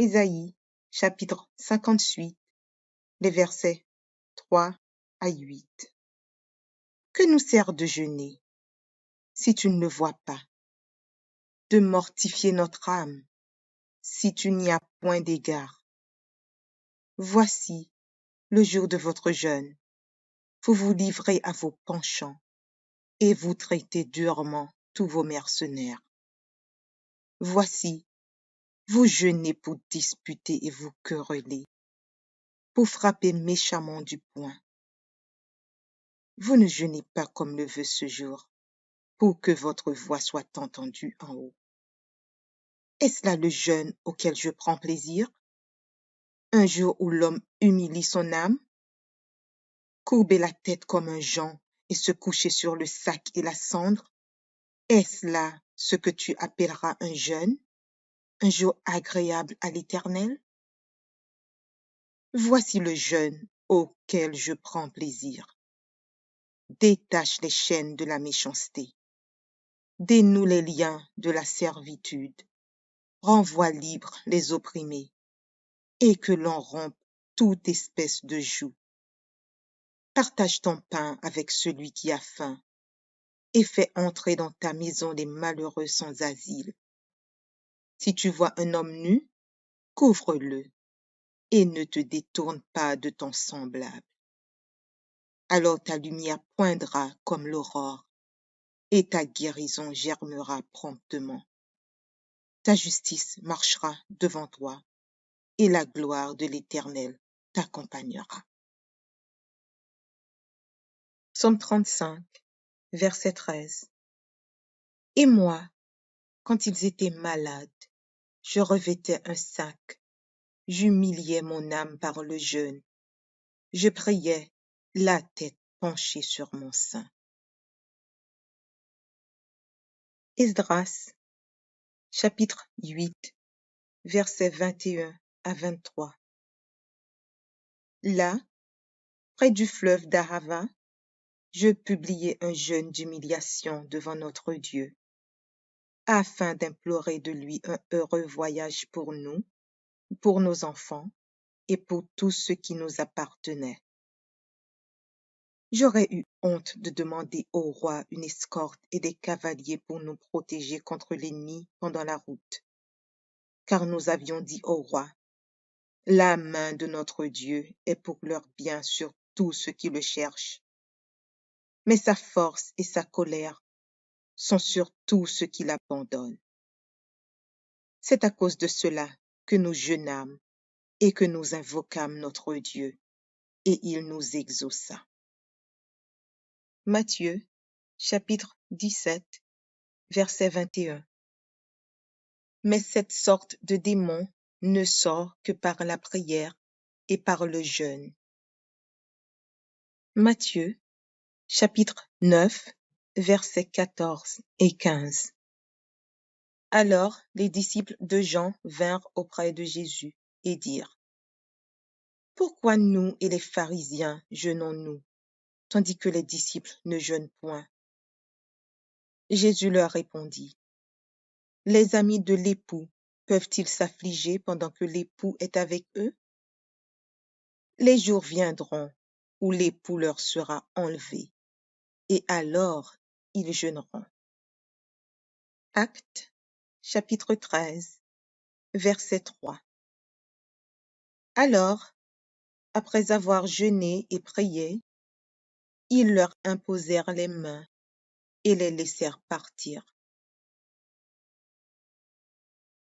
Ésaïe, chapitre 58, les versets 3 à 8. Que nous sert de jeûner, si tu ne le vois pas, de mortifier notre âme, si tu n'y as point d'égard? Voici le jour de votre jeûne, vous vous livrez à vos penchants et vous traitez durement tous vos mercenaires. Voici, vous jeûnez pour disputer et vous quereller, pour frapper méchamment du poing. Vous ne jeûnez pas comme le veut ce jour, pour que votre voix soit entendue en haut. Est-ce là le jeûne auquel je prends plaisir? Un jour où l'homme humilie son âme? Courber la tête comme un jonc et se coucher sur le sac et la cendre? Est-ce là ce que tu appelleras un jeûne, un jour agréable à l'Éternel? Voici le jeûne auquel je prends plaisir. Détache les chaînes de la méchanceté, dénoue les liens de la servitude, renvoie libres les opprimés, et que l'on rompe toute espèce de joug. Partage ton pain avec celui qui a faim, et fais entrer dans ta maison les malheureux sans asile. Si tu vois un homme nu, couvre-le, et ne te détourne pas de ton semblable. Alors ta lumière poindra comme l'aurore, et ta guérison germera promptement. Ta justice marchera devant toi, et la gloire de l'Éternel t'accompagnera. Psaume 35, verset 13. Et moi, quand ils étaient malades, je revêtais un sac, j'humiliais mon âme par le jeûne, je priais, la tête penchée sur mon sein. Esdras, chapitre 8, versets 21 à 23. Là, près du fleuve d'Ahava, je publiai un jeûne d'humiliation devant notre Dieu, afin d'implorer de lui un heureux voyage pour nous, pour nos enfants et pour tout ce qui nous appartenait. J'aurais eu honte de demander au roi une escorte et des cavaliers pour nous protéger contre l'ennemi pendant la route, car nous avions dit au roi, la main de notre Dieu est pour leur bien sur tous ceux qui le cherchent, mais sa force et sa colère sont sur tous ceux qui l'abandonnent. C'est à cause de cela que nous jeûnâmes et que nous invoquâmes notre Dieu, et il nous exauça. Matthieu, chapitre 17, verset 21. Mais cette sorte de démon ne sort que par la prière et par le jeûne. Matthieu, chapitre 9, versets 14 et 15. Alors les disciples de Jean vinrent auprès de Jésus et dirent, pourquoi nous et les pharisiens jeûnons-nous, tandis que les disciples ne jeûnent point? Jésus leur répondit, les amis de l'époux peuvent-ils s'affliger pendant que l'époux est avec eux? Les jours viendront où l'époux leur sera enlevé, et alors ils jeûneront. Actes, chapitre 13, verset 3. Alors, après avoir jeûné et prié, ils leur imposèrent les mains et les laissèrent partir.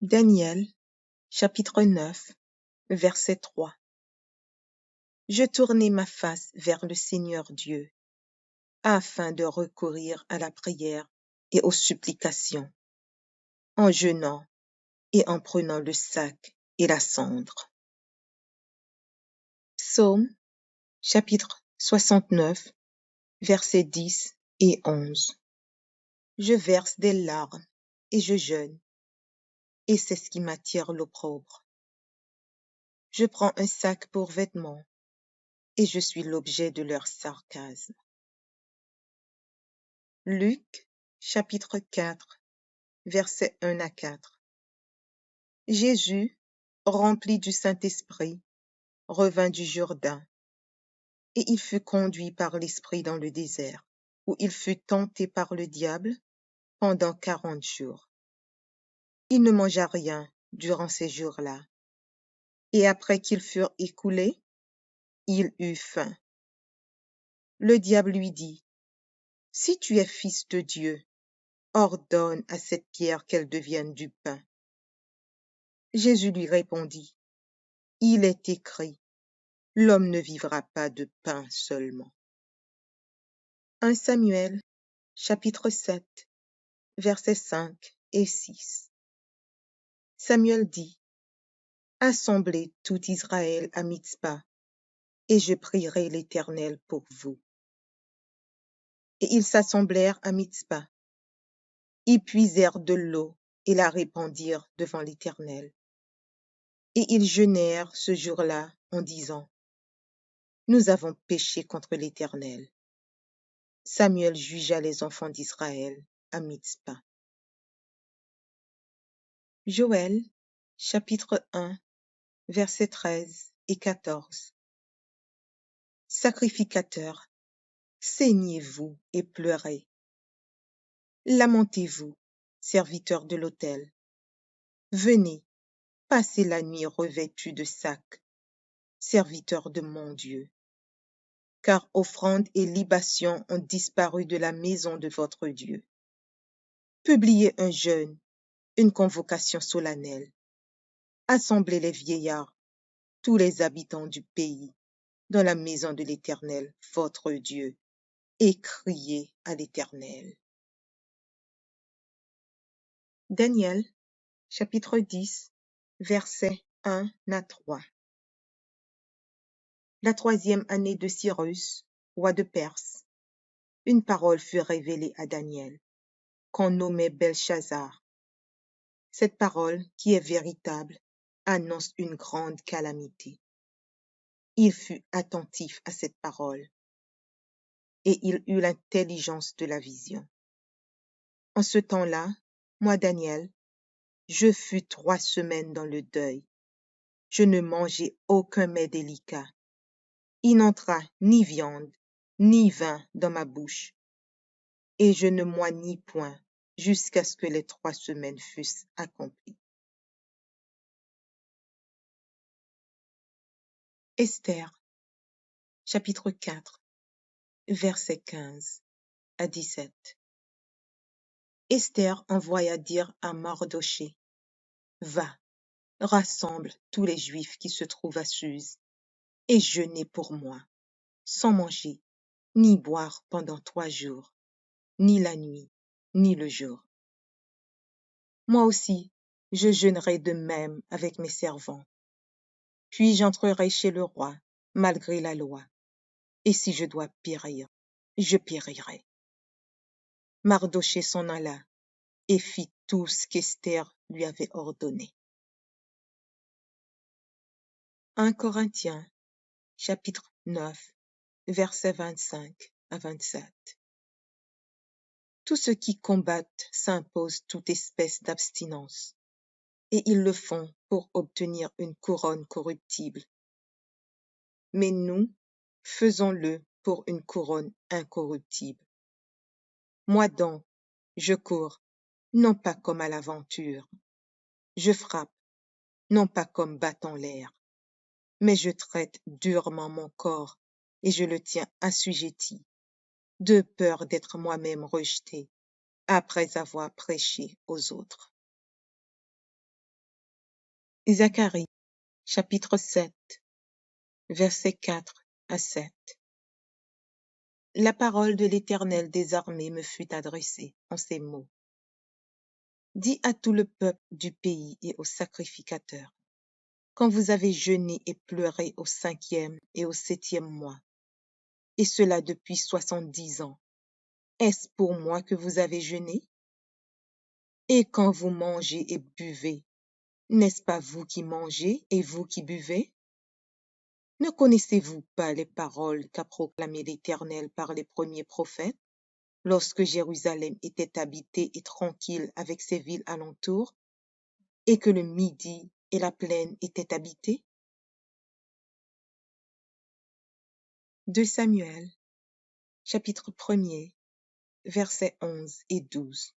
Daniel, chapitre 9, verset 3. Je tournai ma face vers le Seigneur Dieu, afin de recourir à la prière et aux supplications, en jeûnant et en prenant le sac et la cendre. Psaume, chapitre 69, versets 10 et 11. Je verse des larmes et je jeûne, et c'est ce qui m'attire l'opprobre. Je prends un sac pour vêtements, et je suis l'objet de leur sarcasme. Luc, chapitre 4, versets 1 à 4. Jésus, rempli du Saint-Esprit, revint du Jourdain, et il fut conduit par l'Esprit dans le désert, où il fut tenté par le diable pendant 40 jours. Il ne mangea rien durant ces jours-là, et après qu'ils furent écoulés, il eut faim. Le diable lui dit, « Si tu es fils de Dieu, ordonne à cette pierre qu'elle devienne du pain. » Jésus lui répondit, « Il est écrit, l'homme ne vivra pas de pain seulement. » 1 Samuel, chapitre 7, versets 5 et 6. Samuel dit, « Assemblez tout Israël à Mitzpa, et je prierai l'Éternel pour vous. » Et ils s'assemblèrent à Mitzpa. Ils puisèrent de l'eau et la répandirent devant l'Éternel. Et ils jeûnèrent ce jour-là en disant, « Nous avons péché contre l'Éternel. » Samuel jugea les enfants d'Israël à Mitzpa. Joël, chapitre 1, versets 13 et 14. Sacrificateurs, saignez-vous et pleurez. Lamentez-vous, serviteurs de l'autel. Venez, passez la nuit revêtus de sacs, serviteurs de mon Dieu. Car offrandes et libations ont disparu de la maison de votre Dieu. Publiez un jeûne, une convocation solennelle. Assemblez les vieillards, tous les habitants du pays, dans la maison de l'Éternel, votre Dieu, et criez à l'Éternel. Daniel, chapitre 10, versets 1 à 3. La 3e année de Cyrus, roi de Perse, une parole fut révélée à Daniel, qu'on nommait Belchazzar. Cette parole, qui est véritable, annonce une grande calamité. Il fut attentif à cette parole, et il eut l'intelligence de la vision. En ce temps-là, moi, Daniel, je fus 3 semaines dans le deuil. Je ne mangeai aucun mets délicat. Il n'entra ni viande, ni vin dans ma bouche, et je ne moignis point jusqu'à ce que les 3 semaines fussent accomplies. Esther, chapitre 4, versets 15 à 17. Esther envoya dire à Mardochée, « Va, rassemble tous les Juifs qui se trouvent à Suse, et jeûnez pour moi, sans manger, ni boire pendant 3 jours, ni la nuit, ni le jour. Moi aussi, je jeûnerai de même avec mes servants. Puis j'entrerai chez le roi, malgré la loi, et si je dois périr, je périrai. » Mardochée s'en alla et fit tout ce qu'Esther lui avait ordonné. 1 Corinthiens, chapitre 9, versets 25 à 27. Tous ceux qui combattent s'imposent toute espèce d'abstinence, et ils le font pour obtenir une couronne corruptible. Mais nous, faisons-le pour une couronne incorruptible. Moi donc, je cours, non pas comme à l'aventure. Je frappe, non pas comme battant l'air, mais je traite durement mon corps et je le tiens assujetti, de peur d'être moi-même rejeté après avoir prêché aux autres. Zacharie, chapitre 7, versets 4 à 7. La parole de l'Éternel des armées me fut adressée en ces mots. Dis à tout le peuple du pays et aux sacrificateurs, quand vous avez jeûné et pleuré au 5e et au 7e mois, et cela depuis 70 ans, est-ce pour moi que vous avez jeûné? Et quand vous mangez et buvez, n'est-ce pas vous qui mangez et vous qui buvez? Ne connaissez-vous pas les paroles qu'a proclamées l'Éternel par les premiers prophètes, lorsque Jérusalem était habitée et tranquille avec ses villes alentours, et que le Midi et la plaine étaient habitées? 2 Samuel, chapitre 1er, versets 11 et 12.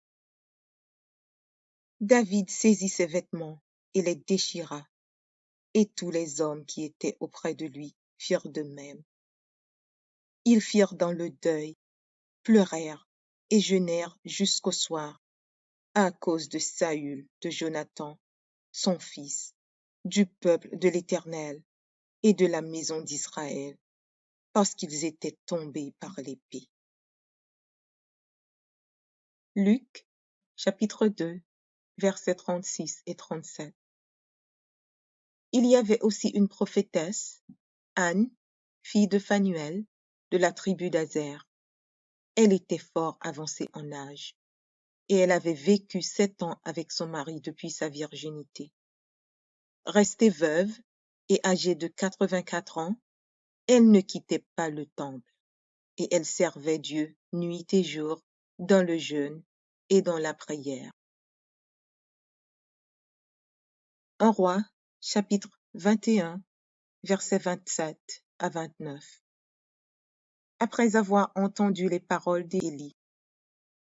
David saisit ses vêtements et les déchira, et tous les hommes qui étaient auprès de lui firent de même. Ils firent dans le deuil, pleurèrent et jeûnèrent jusqu'au soir, à cause de Saül, de Jonathan, son fils, du peuple de l'Éternel et de la maison d'Israël, parce qu'ils étaient tombés par l'épée. Luc, chapitre 2, versets 36 et 37. Il y avait aussi une prophétesse, Anne, fille de Phanuel, de la tribu d'Azer. Elle était fort avancée en âge, et elle avait vécu 7 ans avec son mari depuis sa virginité. Restée veuve et âgée de 84 ans, elle ne quittait pas le temple, et elle servait Dieu nuit et jour dans le jeûne et dans la prière. 1 Roi, chapitre 21, versets 27 à 29. Après avoir entendu les paroles d'Élie,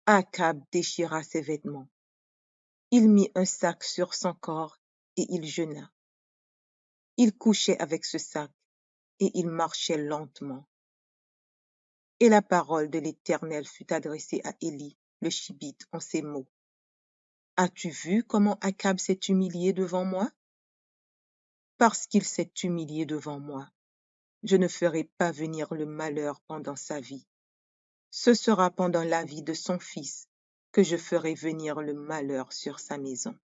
Akab déchira ses vêtements. Il mit un sac sur son corps et il jeûna. Il couchait avec ce sac et il marchait lentement. Et la parole de l'Éternel fut adressée à Élie, le Shibite, en ces mots. As-tu vu comment Akab s'est humilié devant moi? Parce qu'il s'est humilié devant moi, je ne ferai pas venir le malheur pendant sa vie. Ce sera pendant la vie de son fils que je ferai venir le malheur sur sa maison.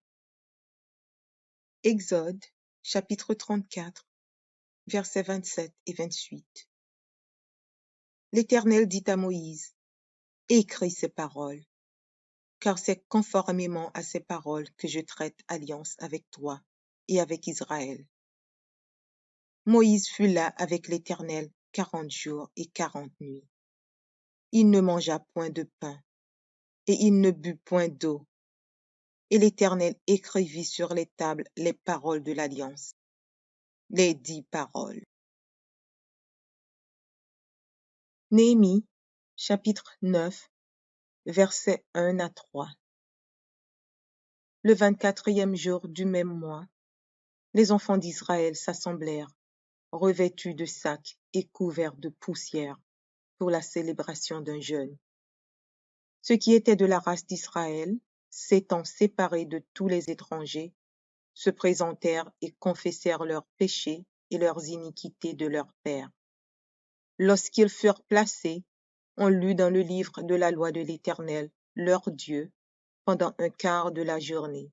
Exode, chapitre 34, versets 27 et 28. L'Éternel dit à Moïse, écris ces paroles, car c'est conformément à ces paroles que je traite alliance avec toi et avec Israël. Moïse fut là avec l'Éternel 40 jours et 40 nuits. Il ne mangea point de pain, et il ne but point d'eau. Et l'Éternel écrivit sur les tables les paroles de l'alliance, les 10 paroles. Néhémie, chapitre 9, versets 1 à 3. Le 24e jour du même mois, les enfants d'Israël s'assemblèrent, revêtus de sacs et couverts de poussière, pour la célébration d'un jeûne. Ceux qui étaient de la race d'Israël, s'étant séparés de tous les étrangers, se présentèrent et confessèrent leurs péchés et leurs iniquités de leurs pères. Lorsqu'ils furent placés, on lut dans le livre de la loi de l'Éternel, leur Dieu, pendant un quart de la journée.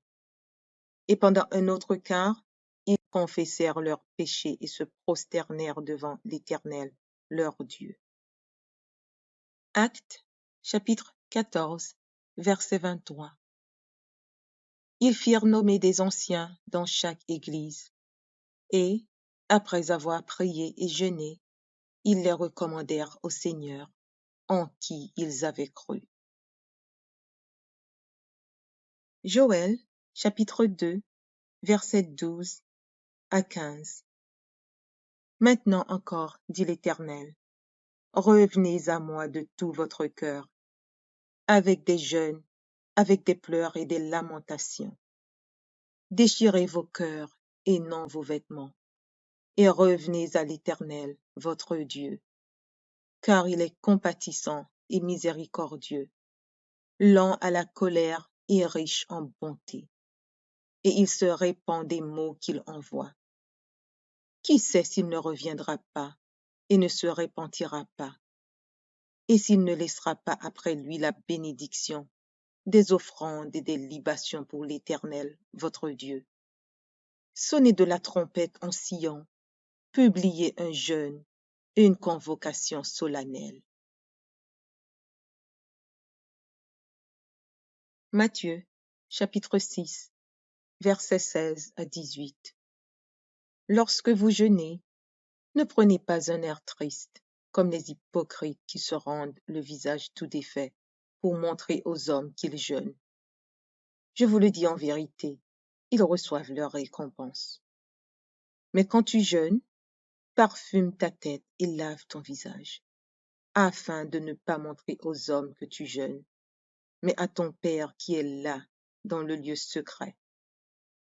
Et pendant un autre quart, ils confessèrent leurs péchés et se prosternèrent devant l'Éternel, leur Dieu. Actes, chapitre 14, verset 23. Ils firent nommer des anciens dans chaque église, et, après avoir prié et jeûné, ils les recommandèrent au Seigneur, en qui ils avaient cru. Joël, chapitre 2, versets 12 à 15. Maintenant encore, dit l'Éternel, revenez à moi de tout votre cœur, avec des jeûnes, avec des pleurs et des lamentations. Déchirez vos cœurs et non vos vêtements, et revenez à l'Éternel, votre Dieu, car il est compatissant et miséricordieux, lent à la colère et riche en bonté, et il se répand des maux qu'il envoie. Qui sait s'il ne reviendra pas et ne se repentira pas, et s'il ne laissera pas après lui la bénédiction, des offrandes et des libations pour l'Éternel, votre Dieu. Sonnez de la trompette en Sion, publiez un jeûne et une convocation solennelle. Matthieu, chapitre 6, versets 16 à 18. Lorsque vous jeûnez, ne prenez pas un air triste, comme les hypocrites qui se rendent le visage tout défait pour montrer aux hommes qu'ils jeûnent. Je vous le dis en vérité, ils reçoivent leur récompense. Mais quand tu jeûnes, parfume ta tête et lave ton visage, afin de ne pas montrer aux hommes que tu jeûnes, mais à ton Père qui est là, dans le lieu secret.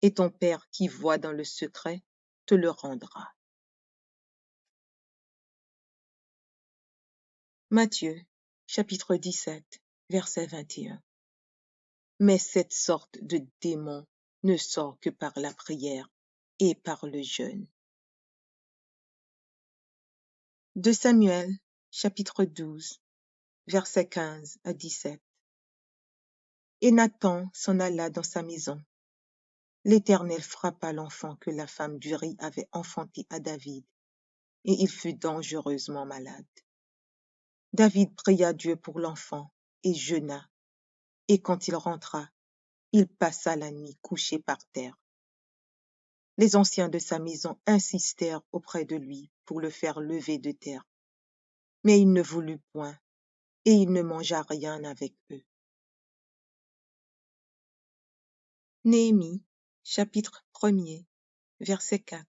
Et ton Père qui voit dans le secret te le rendra. Matthieu, chapitre 17, verset 21. Mais cette sorte de démon ne sort que par la prière et par le jeûne. 2 Samuel, chapitre 12, versets 15 à 17. Et Nathan s'en alla dans sa maison. L'Éternel frappa l'enfant que la femme d'Uri avait enfanté à David, et il fut dangereusement malade. David pria Dieu pour l'enfant et jeûna, et quand il rentra, il passa la nuit couché par terre. Les anciens de sa maison insistèrent auprès de lui pour le faire lever de terre, mais il ne voulut point, et il ne mangea rien avec eux. Néhémie, chapitre 1er, verset 4.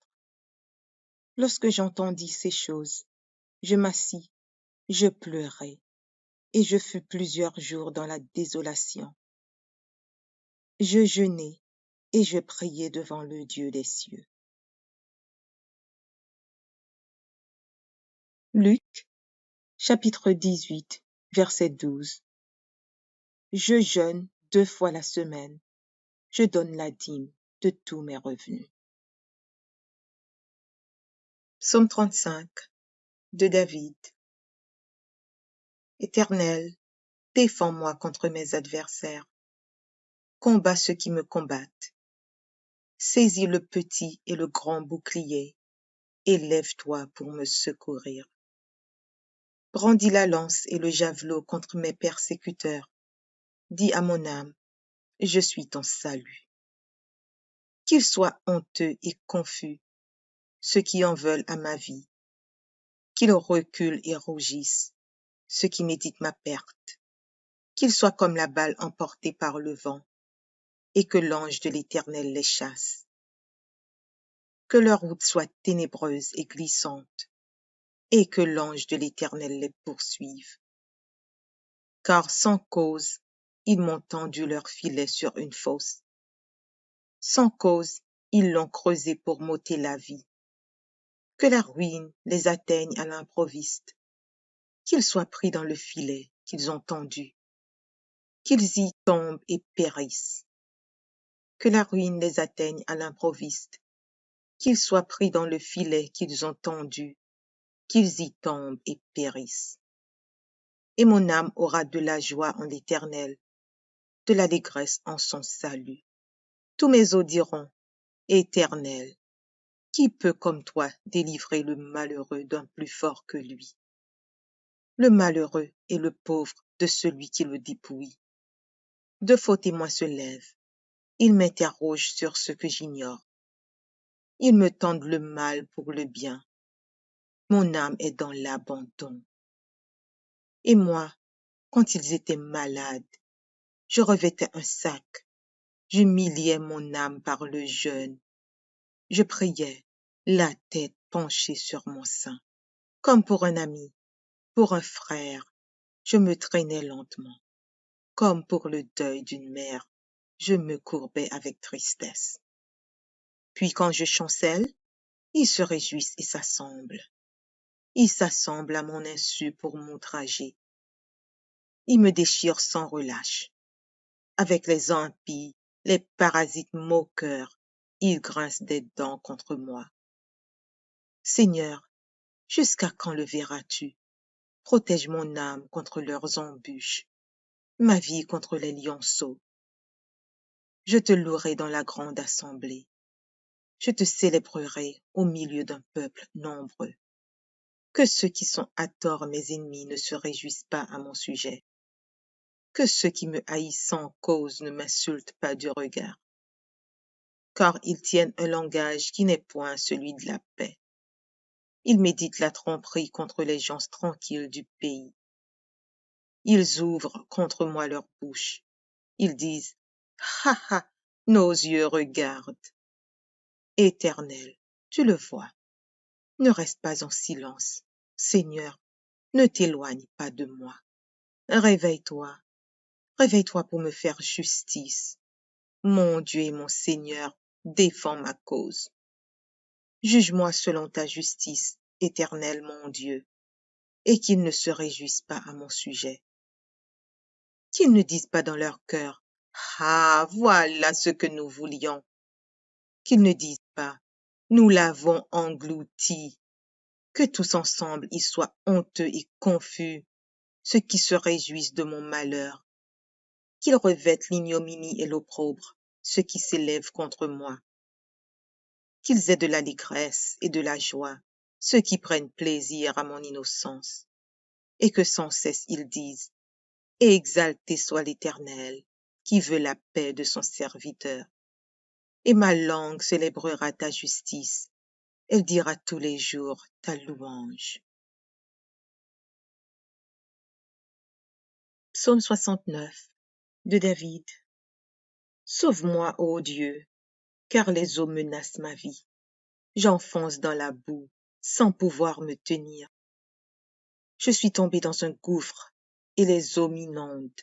Lorsque j'entendis ces choses, je m'assis, je pleurai, et je fus plusieurs jours dans la désolation. Je jeûnai, et je priai devant le Dieu des cieux. Luc, chapitre 18, verset 12. Je jeûne 2 fois la semaine, je donne la dîme de tous mes revenus. Psaume 35 de David. Éternel, défends-moi contre mes adversaires. Combats ceux qui me combattent. Saisis le petit et le grand bouclier, et lève-toi pour me secourir. Brandis la lance et le javelot contre mes persécuteurs. Dis à mon âme, je suis ton salut. Qu'ils soient honteux et confus, ceux qui en veulent à ma vie. Qu'ils reculent et rougissent, ceux qui méditent ma perte. Qu'ils soient comme la balle emportée par le vent, et que l'ange de l'Éternel les chasse. Que leur route soit ténébreuse et glissante, et que l'ange de l'Éternel les poursuive. Car sans cause, ils m'ont tendu leur filet sur une fosse. Sans cause, ils l'ont creusé pour m'ôter la vie. Que la ruine les atteigne à l'improviste, qu'ils soient pris dans le filet qu'ils ont tendu, qu'ils y tombent et périssent. Que la ruine les atteigne à l'improviste, qu'ils soient pris dans le filet qu'ils ont tendu, qu'ils y tombent et périssent. Et mon âme aura de la joie en l'Éternel, de l'allégresse en son salut. Tous mes os diront, Éternel, qui peut comme toi délivrer le malheureux d'un plus fort que lui? Le malheureux et le pauvre de celui qui le dépouille. De faux témoins se lèvent, ils m'interrogent sur ce que j'ignore. Ils me tendent le mal pour le bien. Mon âme est dans l'abandon. Et moi, quand ils étaient malades, je revêtais un sac. J'humiliais mon âme par le jeûne. Je priais, la tête penchée sur mon sein. Comme pour un ami, pour un frère, je me traînais lentement. Comme pour le deuil d'une mère, je me courbais avec tristesse. Puis quand je chancelle, ils se réjouissent et s'assemblent. Ils s'assemblent à mon insu pour m'outrager. Ils me déchirent sans relâche. Avec les impies, les parasites moqueurs, ils grincent des dents contre moi. Seigneur, jusqu'à quand le verras-tu? Protège mon âme contre leurs embûches, ma vie contre les lionceaux. Je te louerai dans la grande assemblée. Je te célébrerai au milieu d'un peuple nombreux. Que ceux qui sont à tort mes ennemis ne se réjouissent pas à mon sujet. Que ceux qui me haïssent sans cause ne m'insultent pas du regard. Car ils tiennent un langage qui n'est point celui de la paix. Ils méditent la tromperie contre les gens tranquilles du pays. Ils ouvrent contre moi leur bouche. Ils disent, ha ha, nos yeux regardent. Éternel, tu le vois, ne reste pas en silence. Seigneur, ne t'éloigne pas de moi. Réveille-toi, réveille-toi pour me faire justice. Mon Dieu et mon Seigneur, défends ma cause. Juge-moi selon ta justice, Éternel mon Dieu, et qu'ils ne se réjouissent pas à mon sujet. Qu'ils ne disent pas dans leur cœur, ah, voilà ce que nous voulions. Qu'ils ne disent pas, nous l'avons englouti. Que tous ensemble ils soient honteux et confus, ceux qui se réjouissent de mon malheur. Qu'ils revêtent l'ignominie et l'opprobre, ceux qui s'élèvent contre moi. Qu'ils aient de l'allégresse et de la joie, ceux qui prennent plaisir à mon innocence, et que sans cesse ils disent, exalté soit l'Éternel, qui veut la paix de son serviteur. Et ma langue célébrera ta justice, elle dira tous les jours ta louange. Psaume 69 de David. Sauve-moi, ô Dieu, car les eaux menacent ma vie. J'enfonce dans la boue, sans pouvoir me tenir. Je suis tombé dans un gouffre, et les eaux m'inondent.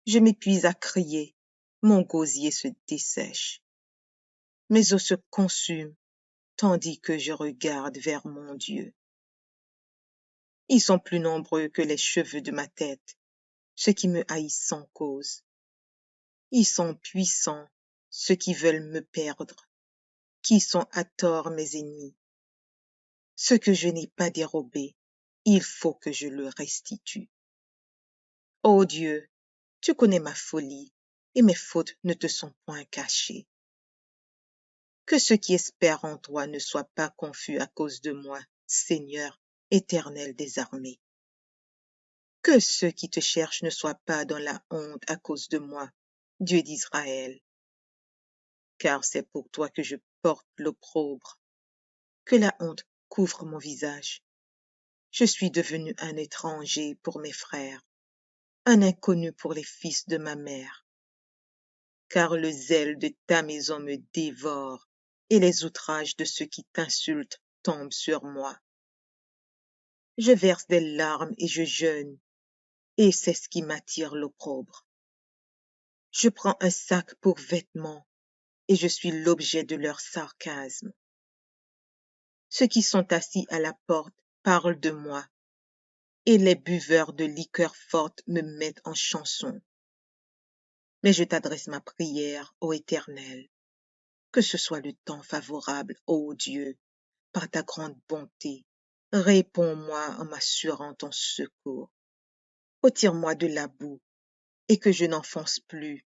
Je m'épuise à crier, mon gosier se dessèche. Mes os se consument, tandis que je regarde vers mon Dieu. Ils sont plus nombreux que les cheveux de ma tête, ceux qui me haïssent sans cause. Ils sont puissants, ceux qui veulent me perdre, qui sont à tort mes ennemis. Ce que je n'ai pas dérobé, il faut que je le restitue. Ô Dieu, tu connais ma folie, et mes fautes ne te sont point cachées. Que ceux qui espèrent en toi ne soient pas confus à cause de moi, Seigneur, Éternel des armées. Que ceux qui te cherchent ne soient pas dans la honte à cause de moi, Dieu d'Israël. Car c'est pour toi que je porte l'opprobre, que la honte couvre mon visage. Je suis devenu un étranger pour mes frères, un inconnu pour les fils de ma mère. Car le zèle de ta maison me dévore, et les outrages de ceux qui t'insultent tombent sur moi. Je verse des larmes et je jeûne, et c'est ce qui m'attire l'opprobre. Je prends un sac pour vêtements, et je suis l'objet de leur sarcasme. Ceux qui sont assis à la porte parlent de moi, et les buveurs de liqueurs fortes me mettent en chanson. Mais je t'adresse ma prière, ô Éternel, que ce soit le temps favorable, ô Dieu, par ta grande bonté. Réponds-moi en m'assurant ton secours. Retire-moi de la boue, et que je n'enfonce plus,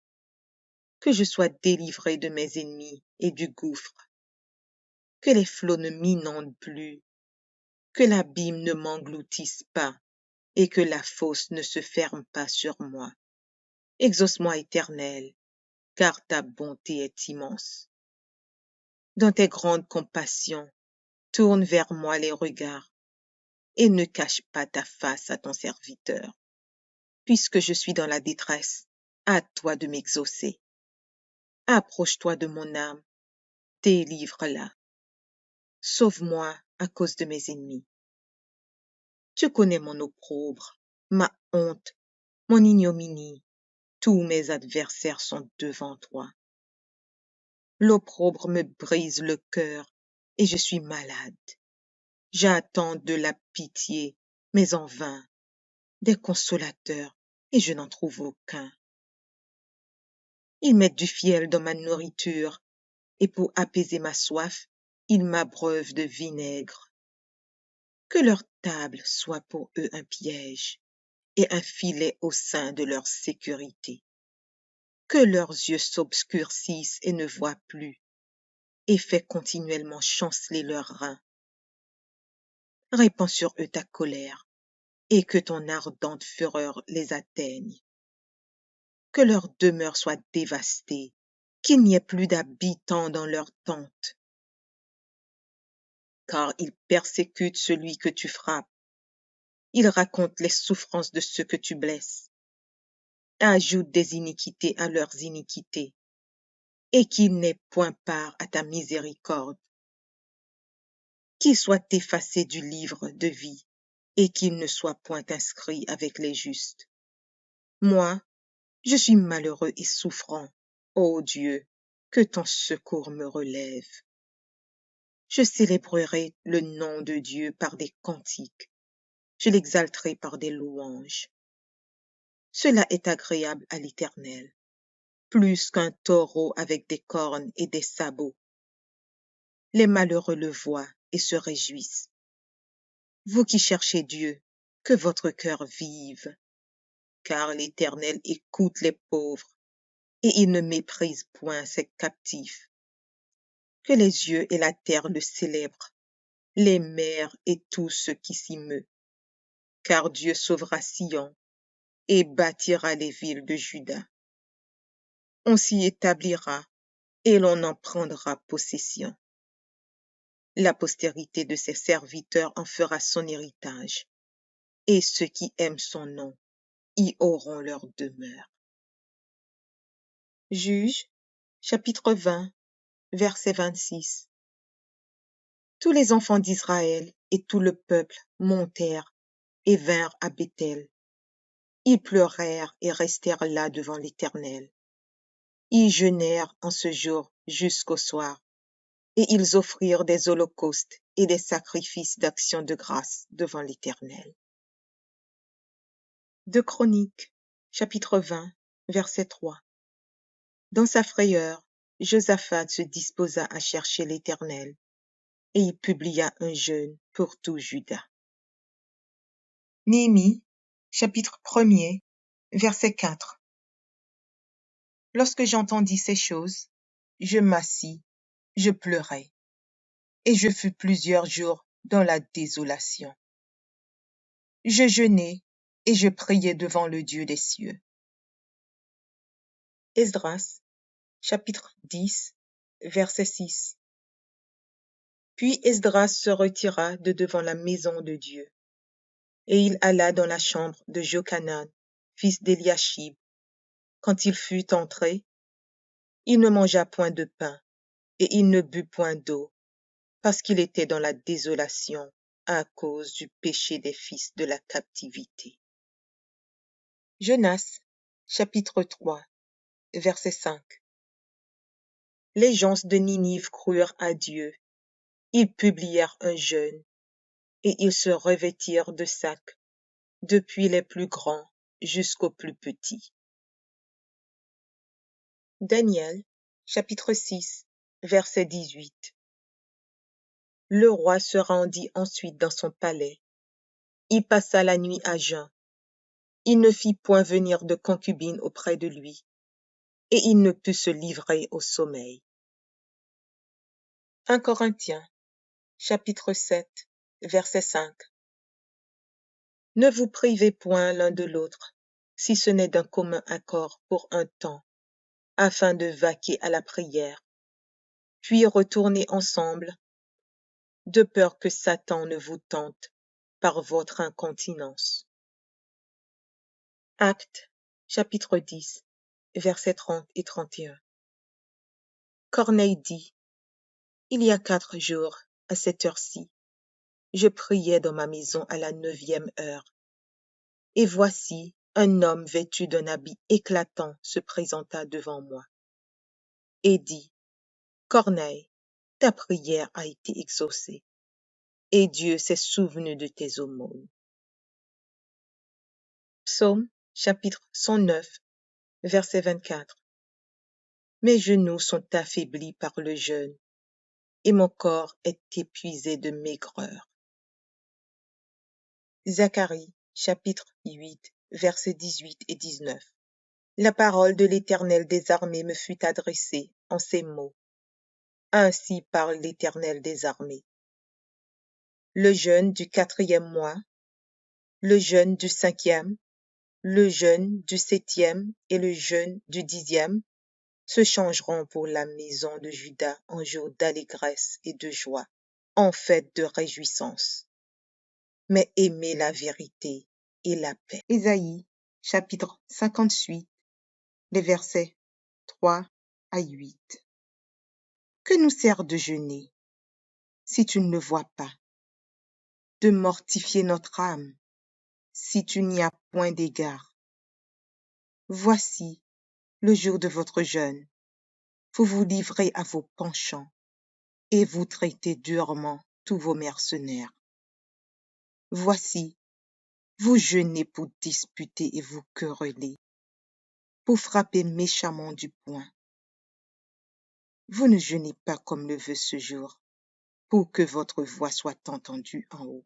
que je sois délivré de mes ennemis et du gouffre, que les flots ne m'inondent plus, que l'abîme ne m'engloutisse pas, et que la fosse ne se ferme pas sur moi. Exauce-moi, Éternel, car ta bonté est immense. Dans tes grandes compassions, tourne vers moi les regards, et ne cache pas ta face à ton serviteur. Puisque je suis dans la détresse, à toi de m'exaucer. Approche-toi de mon âme, délivre-la. Sauve-moi à cause de mes ennemis. Tu connais mon opprobre, ma honte, mon ignominie. Tous mes adversaires sont devant toi. L'opprobre me brise le cœur et je suis malade. J'attends de la pitié, mais en vain, des consolateurs, et je n'en trouve aucun. Ils mettent du fiel dans ma nourriture, et pour apaiser ma soif, ils m'abreuvent de vinaigre. Que leur table soit pour eux un piège, et un filet au sein de leur sécurité. Que leurs yeux s'obscurcissent et ne voient plus, et fais continuellement chanceler leurs reins. Répands sur eux ta colère, et que ton ardente fureur les atteigne. Que leur demeure soit dévastée, qu'il n'y ait plus d'habitants dans leurs tentes. Car ils persécutent celui que tu frappes. Ils racontent les souffrances de ceux que tu blesses. Ajoutent des iniquités à leurs iniquités. et qu'il n'ait point part à ta miséricorde, qu'il soit effacé du livre de vie, et qu'il ne soit point inscrit avec les justes. Moi, je suis malheureux et souffrant. Ô Dieu, que ton secours me relève. Je célébrerai le nom de Dieu par des cantiques. Je l'exalterai par des louanges. Cela est agréable à l'Éternel, plus qu'un taureau avec des cornes et des sabots. Les malheureux le voient et se réjouissent. Vous qui cherchez Dieu, que votre cœur vive, car l'Éternel écoute les pauvres et il ne méprise point ses captifs. Que les yeux et la terre le célèbrent, les mers et tout ce qui s'y meut, car Dieu sauvera Sion et bâtira les villes de Juda. On s'y établira et l'on en prendra possession. La postérité de ses serviteurs en fera son héritage, et ceux qui aiment son nom y auront leur demeure. Juges, chapitre 20, verset 26. Tous les enfants d'Israël et tout le peuple montèrent et vinrent à Béthel. Ils pleurèrent et restèrent là devant l'Éternel. Ils jeûnèrent en ce jour jusqu'au soir, et ils offrirent des holocaustes et des sacrifices d'action de grâce devant l'Éternel. De Chroniques, chapitre 20, verset 3. Dans sa frayeur, Josaphat se disposa à chercher l'Éternel, et il publia un jeûne pour tout Juda. Néhémie, chapitre 1er, verset 4. Lorsque j'entendis ces choses, je m'assis, je pleurai, et je fus plusieurs jours dans la désolation. Je jeûnai et je priai devant le Dieu des cieux. Esdras, chapitre 10, verset 6. Puis Esdras se retira de devant la maison de Dieu, et il alla dans la chambre de Jochanan, fils d'Éliachib. Quand il fut entré, il ne mangea point de pain, et il ne but point d'eau, parce qu'il était dans la désolation à cause du péché des fils de la captivité. Jonas, chapitre 3, verset 5. Les gens de Ninive crurent à Dieu. Ils publièrent un jeûne, et ils se revêtirent de sacs, depuis les plus grands jusqu'aux plus petits. Daniel, chapitre 6, verset 18. Le roi se rendit ensuite dans son palais. Il passa la nuit à jeun. Il ne fit point venir de concubine auprès de lui, et il ne put se livrer au sommeil. 1 Corinthiens, chapitre 7, verset 5. Ne vous privez point l'un de l'autre, si ce n'est d'un commun accord pour un temps, afin de vaquer à la prière, puis retourner ensemble, de peur que Satan ne vous tente par votre incontinence. Actes, chapitre 10, versets 30 et 31. Corneille dit, il y a 4 jours, à cette heure-ci, je priais dans ma maison à la 9e heure. Et voici, un homme vêtu d'un habit éclatant se présenta devant moi et dit, Corneille, ta prière a été exaucée, et Dieu s'est souvenu de tes aumônes. Psaume, chapitre 109, verset 24. Mes genoux sont affaiblis par le jeûne, et mon corps est épuisé de maigreur. Zacharie, chapitre 8, versets 18 et 19. La parole de l'Éternel des armées me fut adressée en ces mots. Ainsi parle l'Éternel des armées. Le jeûne du 4e mois, le jeûne du 5e, le jeûne du 7e et le jeûne du 10e se changeront pour la maison de Juda en jour d'allégresse et de joie, en fête de réjouissance. Mais aimez la vérité et la paix. Ésaïe, chapitre 58, les versets 3 à 8. Que nous sert de jeûner si tu ne le vois pas, de mortifier notre âme si tu n'y as point d'égard? Voici le jour de votre jeûne. Vous vous livrez à vos penchants et vous traitez durement tous vos mercenaires. Voici, vous jeûnez pour disputer et vous quereller, pour frapper méchamment du poing. Vous ne jeûnez pas comme le veut ce jour, pour que votre voix soit entendue en haut.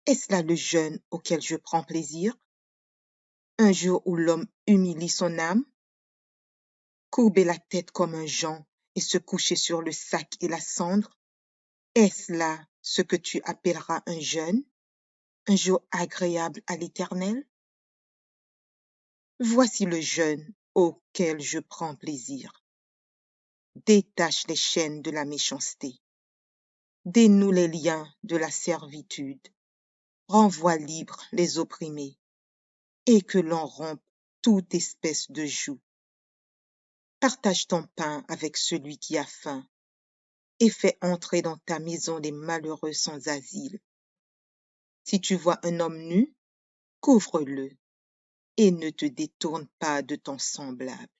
Est-ce là le jeûne auquel je prends plaisir? Un jour où l'homme humilie son âme? Courber la tête comme un jonc et se coucher sur le sac et la cendre? Est-ce là ce que tu appelleras un jeûne, un jour agréable à l'Éternel? Voici le jeûne auquel je prends plaisir. Détache les chaînes de la méchanceté, dénoue les liens de la servitude, renvoie libres les opprimés, et que l'on rompe toute espèce de joug. Partage ton pain avec celui qui a faim, et fais entrer dans ta maison les malheureux sans asile. Si tu vois un homme nu, couvre-le, et ne te détourne pas de ton semblable.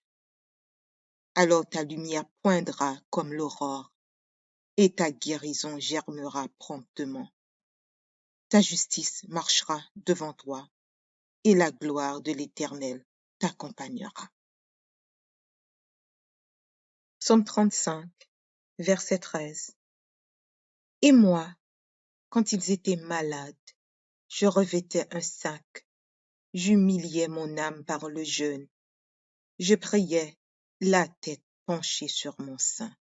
Alors ta lumière poindra comme l'aurore, et ta guérison germera promptement. Ta justice marchera devant toi, et la gloire de l'Éternel t'accompagnera. Psaume 35, verset 13. Et moi, quand ils étaient malades, je revêtais un sac, j'humiliais mon âme par le jeûne, je priais, la tête penchée sur mon sein.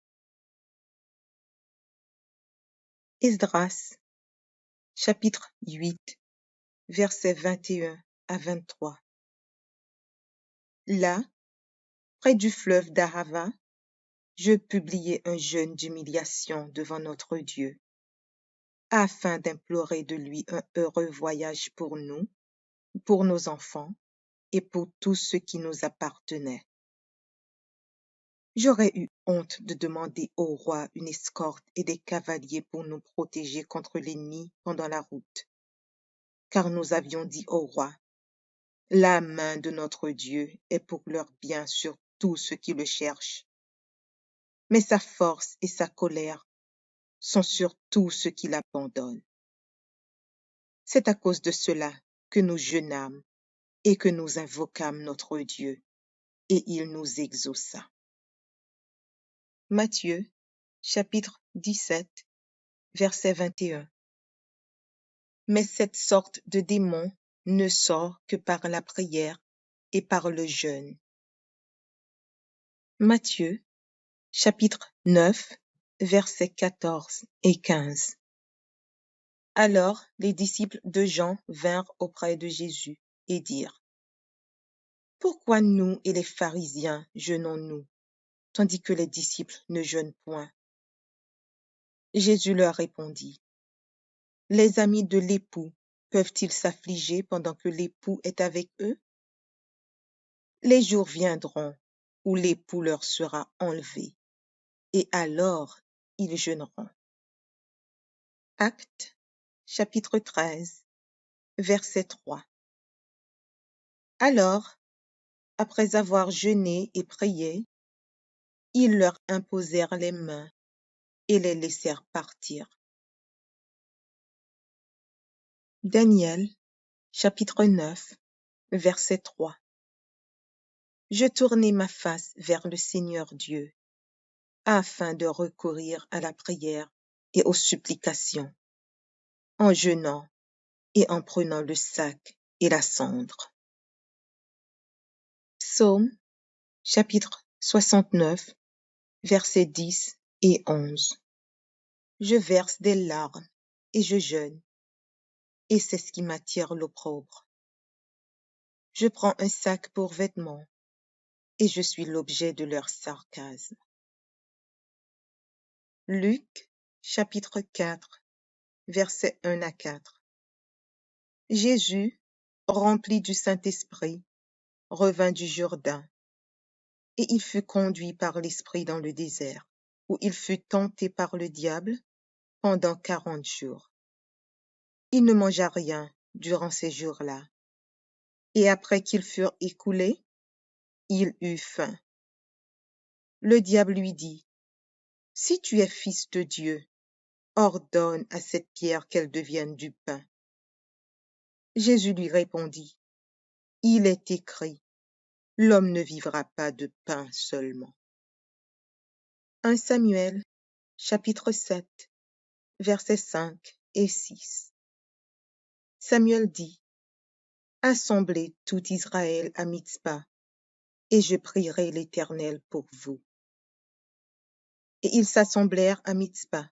Esdras, chapitre 8, versets 21 à 23. Là, près du fleuve d'Ahava, je publiai un jeûne d'humiliation devant notre Dieu, afin d'implorer de lui un heureux voyage pour nous, pour nos enfants et pour tout ce qui nous appartenait. J'aurais eu honte de demander au roi une escorte et des cavaliers pour nous protéger contre l'ennemi pendant la route, car nous avions dit au roi, la main de notre Dieu est pour leur bien sur tous ceux qui le cherchent, mais sa force et sa colère sont sur tous ceux qui l'abandonnent. C'est à cause de cela que nous jeûnâmes et que nous invoquâmes notre Dieu, et il nous exauça. Matthieu, chapitre 17, verset 21. Mais cette sorte de démon ne sort que par la prière et par le jeûne. Matthieu, chapitre 9, versets 14 et 15. Alors les disciples de Jean vinrent auprès de Jésus et dirent, pourquoi nous et les pharisiens jeûnons-nous, tandis que les disciples ne jeûnent point? Jésus leur répondit, les amis de l'époux peuvent-ils s'affliger pendant que l'époux est avec eux? Les jours viendront où l'époux leur sera enlevé, et alors ils jeûneront. Actes, chapitre 13, verset 3. Alors, après avoir jeûné et prié, ils leur imposèrent les mains et les laissèrent partir. Daniel, chapitre 9, verset 3. Je tournai ma face vers le Seigneur Dieu, afin de recourir à la prière et aux supplications, en jeûnant et en prenant le sac et la cendre. Psaume, chapitre 69, versets 10 et 11. Je verse des larmes et je jeûne, et c'est ce qui m'attire l'opprobre. Je prends un sac pour vêtements, et je suis l'objet de leur sarcasme. Luc, chapitre 4, versets 1 à 4. Jésus, rempli du Saint-Esprit, revint du Jourdain, Et il fut conduit par l'Esprit dans le désert, où il fut tenté par le diable pendant 40 jours. Il ne mangea rien durant ces jours-là. Et après qu'ils furent écoulés, il eut faim. Le diable lui dit, « Si tu es fils de Dieu, ordonne à cette pierre qu'elle devienne du pain. » Jésus lui répondit, « Il est écrit, l'homme ne vivra pas de pain seulement. » 1 Samuel, chapitre 7, versets 5 et 6. Samuel dit, « Assemblez tout Israël à Mitzpa, et je prierai l'Éternel pour vous. » Et ils s'assemblèrent à Mitzpa.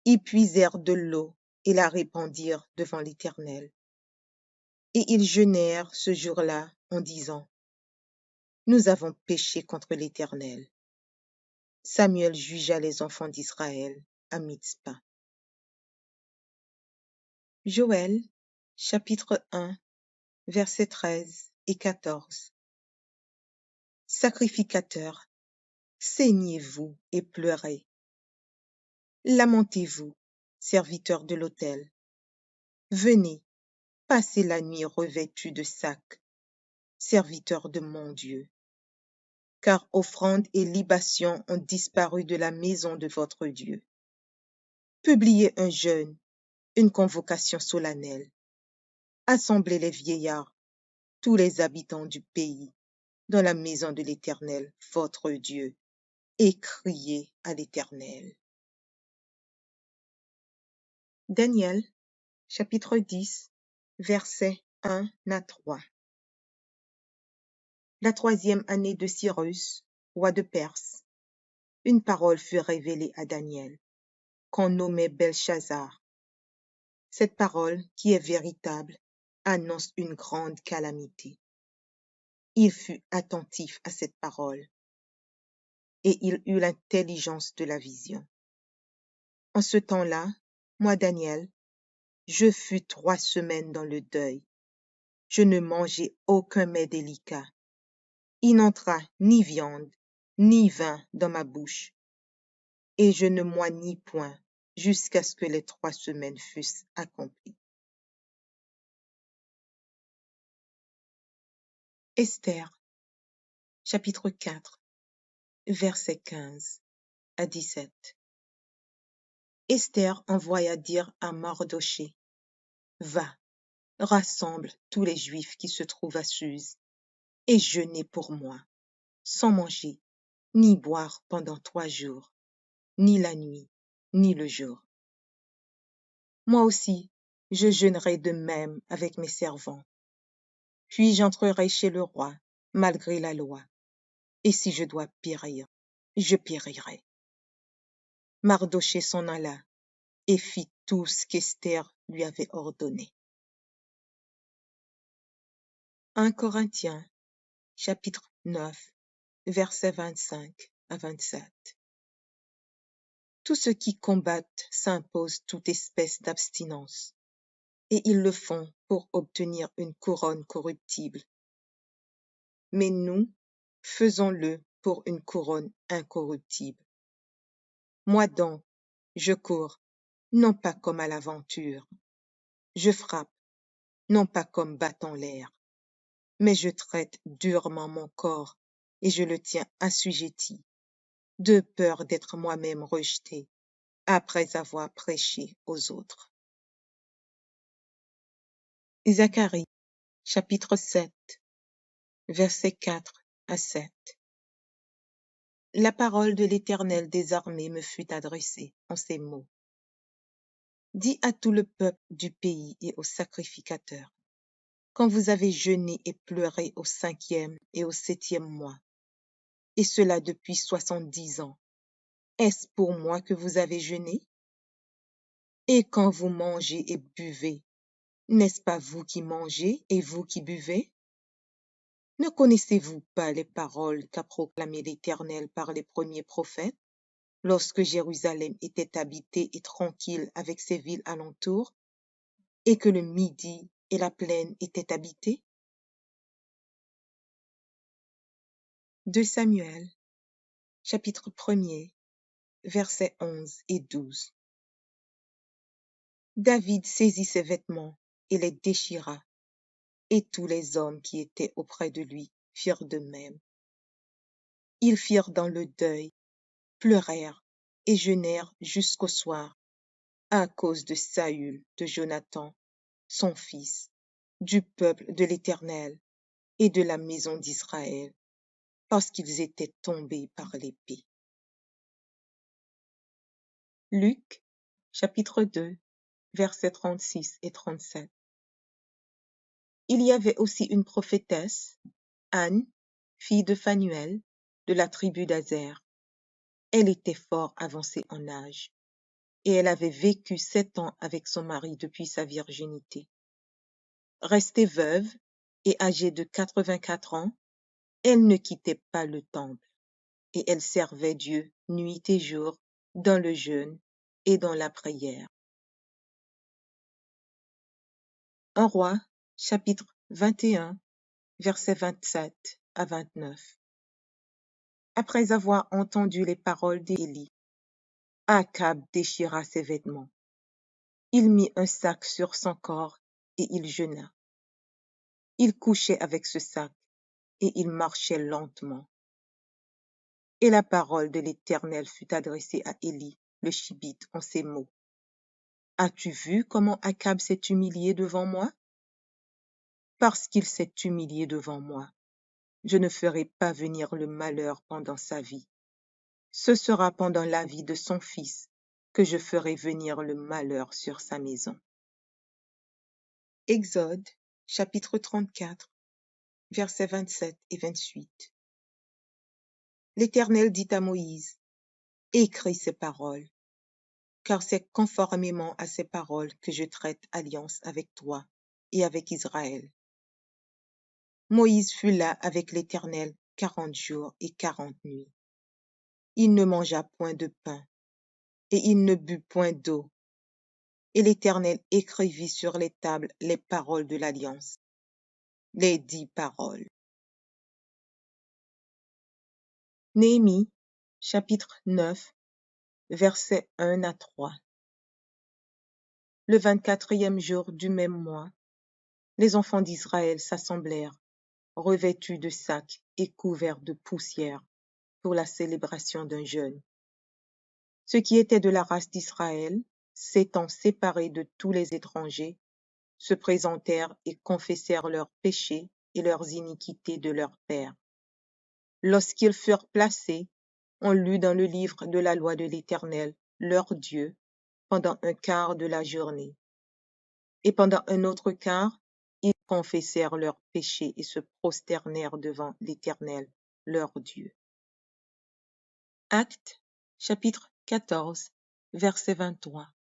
Ils puisèrent de l'eau et la répandirent devant l'Éternel. Et ils jeûnèrent ce jour-là en disant, « Nous avons péché contre l'Éternel. » Samuel jugea les enfants d'Israël à Mitzpa. Joël, chapitre 1, versets 13 et 14. Sacrificateurs, saignez-vous et pleurez. Lamentez-vous, serviteurs de l'autel. Venez, passez la nuit revêtus de sacs, serviteurs de mon Dieu. Car offrandes et libations ont disparu de la maison de votre Dieu. Publiez un jeûne, une convocation solennelle. Assemblez les vieillards, tous les habitants du pays, dans la maison de l'Éternel, votre Dieu, et criez à l'Éternel. Daniel, chapitre 10, versets 1 à 3. La 3e année de Cyrus, roi de Perse, une parole fut révélée à Daniel, qu'on nommait Belchazzar. Cette parole, qui est véritable, annonce une grande calamité. Il fut attentif à cette parole, et il eut l'intelligence de la vision. En ce temps-là, moi, Daniel, je fus 3 semaines dans le deuil. Je ne mangeai aucun mets délicat. Il n'entra ni viande, ni vin dans ma bouche, et je ne moignis point jusqu'à ce que les 3 semaines fussent accomplies. Esther, chapitre 4, versets 15 à 17. Esther envoya dire à Mardochée, « Va, rassemble tous les Juifs qui se trouvent à Suse, et jeûnez pour moi, sans manger, ni boire pendant 3 jours, ni la nuit, ni le jour. Moi aussi, je jeûnerai de même avec mes servants. Puis j'entrerai chez le roi, malgré la loi, et si je dois périr, je périrai. » Mardochée s'en alla et fit tout ce qu'Esther lui avait ordonné. 1 Corinthiens, chapitre 9, versets 25 à 27. Tous ceux qui combattent s'imposent toute espèce d'abstinence, et ils le font pour obtenir une couronne corruptible. Mais nous, faisons-le pour une couronne incorruptible. Moi donc, je cours, non pas comme à l'aventure. Je frappe, non pas comme battant l'air, mais je traite durement mon corps et je le tiens assujetti, de peur d'être moi-même rejeté après avoir prêché aux autres. Zacharie, chapitre 7, versets 4 à 7. La parole de l'Éternel des armées me fut adressée en ces mots. Dis à tout le peuple du pays et aux sacrificateurs, quand vous avez jeûné et pleuré au 5e et au 7e mois, et cela depuis 70 ans, est-ce pour moi que vous avez jeûné? Et quand vous mangez et buvez, n'est-ce pas vous qui mangez et vous qui buvez? Ne connaissez-vous pas les paroles qu'a proclamées l'Éternel par les premiers prophètes, lorsque Jérusalem était habitée et tranquille avec ses villes alentours, et que le Midi et la plaine étaient habités? 2 Samuel, chapitre 1er, versets 11 et 12. David saisit ses vêtements et les déchira, et tous les hommes qui étaient auprès de lui firent de même. Ils firent dans le deuil, pleurèrent et jeûnèrent jusqu'au soir, à cause de Saül, de Jonathan, son fils, du peuple de l'Éternel et de la maison d'Israël, parce qu'ils étaient tombés par l'épée. Luc, chapitre 2, versets 36 et 37. Il y avait aussi une prophétesse, Anne, fille de Phanuel, de la tribu d'Azer. Elle était fort avancée en âge, et elle avait vécu 7 ans avec son mari depuis sa virginité. Restée veuve et âgée de 84 ans, elle ne quittait pas le temple, et elle servait Dieu nuit et jour dans le jeûne et dans la prière. 1 Roi, chapitre 21, versets 27 à 29. Après avoir entendu les paroles d'Élie, Akab déchira ses vêtements. Il mit un sac sur son corps et il jeûna. Il couchait avec ce sac et il marchait lentement. Et la parole de l'Éternel fut adressée à Élie, le Shibite, en ces mots. As-tu vu comment Akab s'est humilié devant moi? Parce qu'il s'est humilié devant moi, je ne ferai pas venir le malheur pendant sa vie. Ce sera pendant la vie de son fils que je ferai venir le malheur sur sa maison. Exode, chapitre 34, versets 27 et 28. L'Éternel dit à Moïse, écris ces paroles, car c'est conformément à ces paroles que je traite alliance avec toi et avec Israël. Moïse fut là avec l'Éternel 40 jours et 40 nuits. Il ne mangea point de pain, et il ne but point d'eau. Et l'Éternel écrivit sur les tables les paroles de l'alliance, les 10 paroles. Néhémie, chapitre 9, versets 1 à 3. Le 24e jour du même mois, les enfants d'Israël s'assemblèrent, revêtus de sacs et couverts de poussière, pour la célébration d'un jeûne. Ceux qui étaient de la race d'Israël, s'étant séparés de tous les étrangers, se présentèrent et confessèrent leurs péchés et leurs iniquités de leurs pères. Lorsqu'ils furent placés, on lut dans le livre de la loi de l'Éternel, leur Dieu, pendant un quart de la journée. Et pendant un autre quart, ils confessèrent leurs péchés et se prosternèrent devant l'Éternel, leur Dieu. Actes, chapitre 14, verset 23.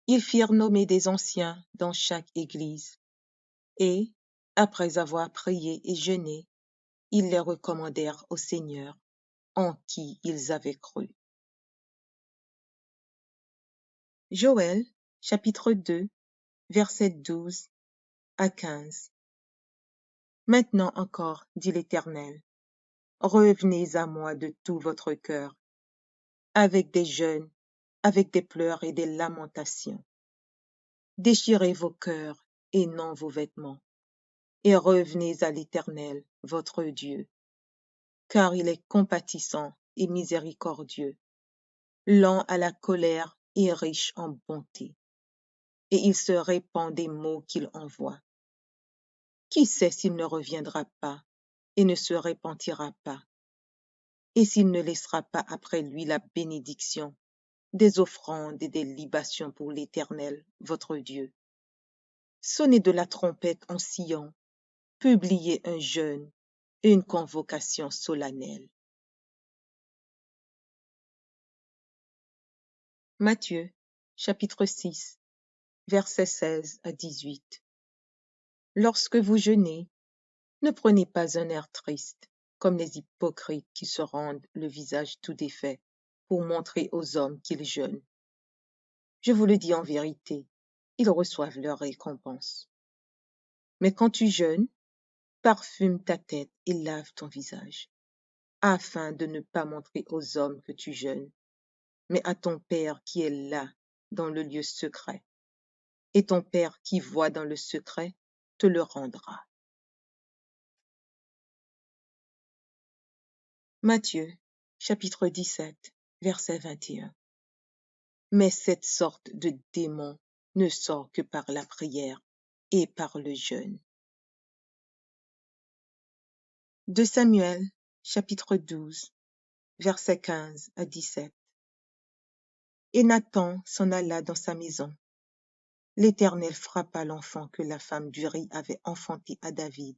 Ils firent nommer des anciens dans chaque église, et, après avoir prié et jeûné, ils les recommandèrent au Seigneur, en qui ils avaient cru. Joël, chapitre 2, versets 12 à 15. Maintenant encore, dit l'Éternel, revenez à moi de tout votre cœur, avec des jeûnes, avec des pleurs et des lamentations. Déchirez vos cœurs et non vos vêtements, et revenez à l'Éternel, votre Dieu, car il est compatissant et miséricordieux, lent à la colère et riche en bonté, et il se répand des maux qu'il envoie. Qui sait s'il ne reviendra pas et ne se repentira pas, et s'il ne laissera pas après lui la bénédiction, des offrandes et des libations pour l'Éternel, votre Dieu. Sonnez de la trompette en Sion, publiez un jeûne et une convocation solennelle. Matthieu, chapitre 6, versets 16 à 18. Lorsque vous jeûnez, ne prenez pas un air triste, comme les hypocrites qui se rendent le visage tout défait pour montrer aux hommes qu'ils jeûnent. Je vous le dis en vérité, ils reçoivent leur récompense. Mais quand tu jeûnes, Parfume ta tête et lave ton visage, afin de ne pas montrer aux hommes que tu jeûnes, mais à ton Père qui est là, dans le lieu secret. Et ton Père qui voit dans le secret te le rendra. Matthieu, chapitre 17, verset 21. Mais cette sorte de démon ne sort que par la prière et par le jeûne. 2 Samuel, chapitre 12, versets 15 à 17. Et Nathan s'en alla dans sa maison. L'Éternel frappa l'enfant que la femme d'Uri avait enfanté à David,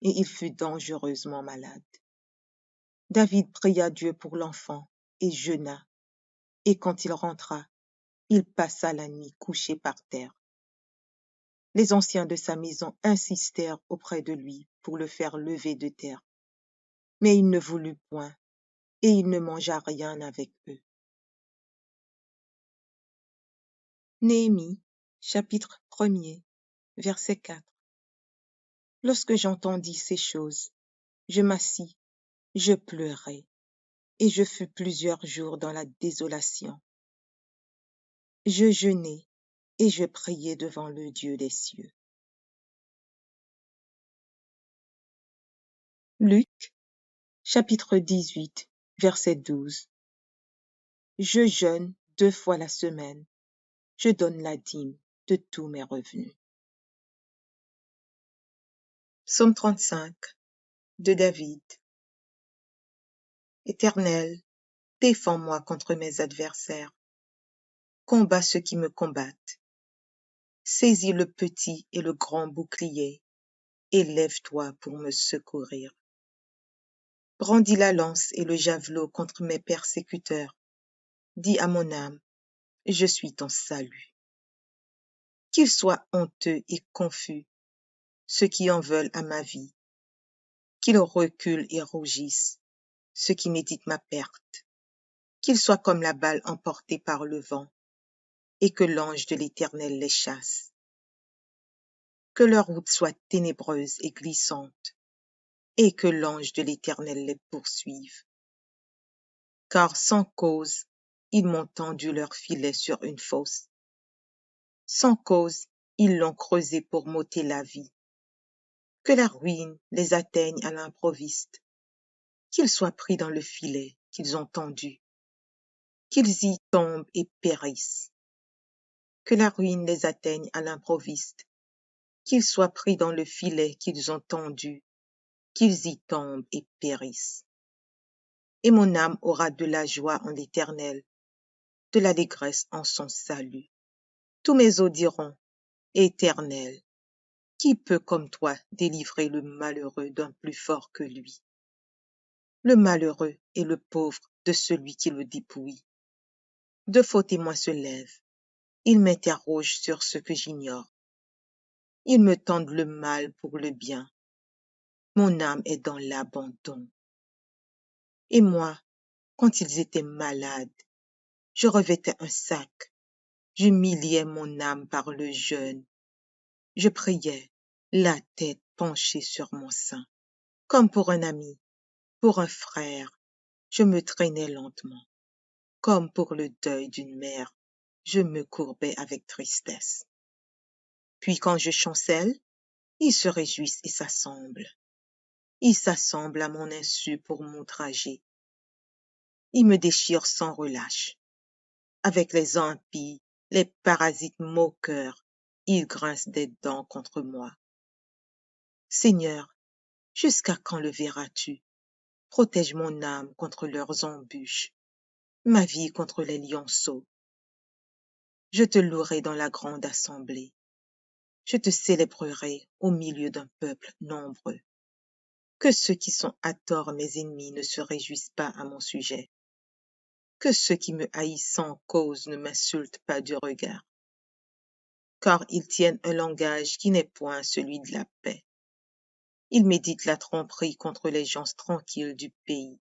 et il fut dangereusement malade. David pria Dieu pour l'enfant et jeûna, et quand il rentra, il passa la nuit couché par terre. Les anciens de sa maison insistèrent auprès de lui pour le faire lever de terre, mais il ne voulut point, et il ne mangea rien avec eux. Néhémie, chapitre 1er, verset 4. Lorsque j'entendis ces choses, je m'assis, je pleurai, et je fus plusieurs jours dans la désolation. Je jeûnai, et je priai devant le Dieu des cieux. Luc, chapitre 18, verset 12. Je jeûne 2 fois la semaine, je donne la dîme de tous mes revenus. Psaume 35 de David. Éternel, défends-moi contre mes adversaires. Combats ceux qui me combattent. Saisis le petit et le grand bouclier, et lève-toi pour me secourir. Brandis la lance et le javelot contre mes persécuteurs. Dis à mon âme, je suis ton salut. Qu'ils soient honteux et confus, ceux qui en veulent à ma vie. Qu'ils reculent et rougissent, ceux qui méditent ma perte. Qu'ils soient comme la balle emportée par le vent, et que l'ange de l'Éternel les chasse. Que leur route soit ténébreuse et glissante, et que l'ange de l'Éternel les poursuive. Car sans cause, ils m'ont tendu leur filet sur une fosse. Sans cause, ils l'ont creusé pour m'ôter la vie. Que la ruine les atteigne à l'improviste, qu'ils soient pris dans le filet qu'ils ont tendu, qu'ils y tombent et périssent. Que la ruine les atteigne à l'improviste, qu'ils soient pris dans le filet qu'ils ont tendu, qu'ils y tombent et périssent. Et mon âme aura de la joie en l'Éternel, de l'allégresse en son salut. Tous mes os diront, Éternel, qui peut comme toi délivrer le malheureux d'un plus fort que lui? Le malheureux et le pauvre de celui qui le dépouille. De faux témoins se lèvent, ils m'interrogent sur ce que j'ignore. Ils me tendent le mal pour le bien. Mon âme est dans l'abandon. Et moi, quand ils étaient malades, je revêtais un sac. J'humiliais mon âme par le jeûne. Je priais, la tête penchée sur mon sein. Comme pour un ami, pour un frère, je me traînais lentement. Comme pour le deuil d'une mère, je me courbais avec tristesse. Puis quand je chancelle, ils se réjouissent et s'assemblent. Ils s'assemblent à mon insu pour m'outrager. Ils me déchirent sans relâche. Avec les impies, les parasites moqueurs, ils grincent des dents contre moi. Seigneur, jusqu'à quand le verras-tu? Protège mon âme contre leurs embûches, ma vie contre les lionceaux. Je te louerai dans la grande assemblée. Je te célébrerai au milieu d'un peuple nombreux. Que ceux qui sont à tort mes ennemis ne se réjouissent pas à mon sujet. Que ceux qui me haïssent sans cause ne m'insultent pas du regard. Car ils tiennent un langage qui n'est point celui de la paix. Ils méditent la tromperie contre les gens tranquilles du pays.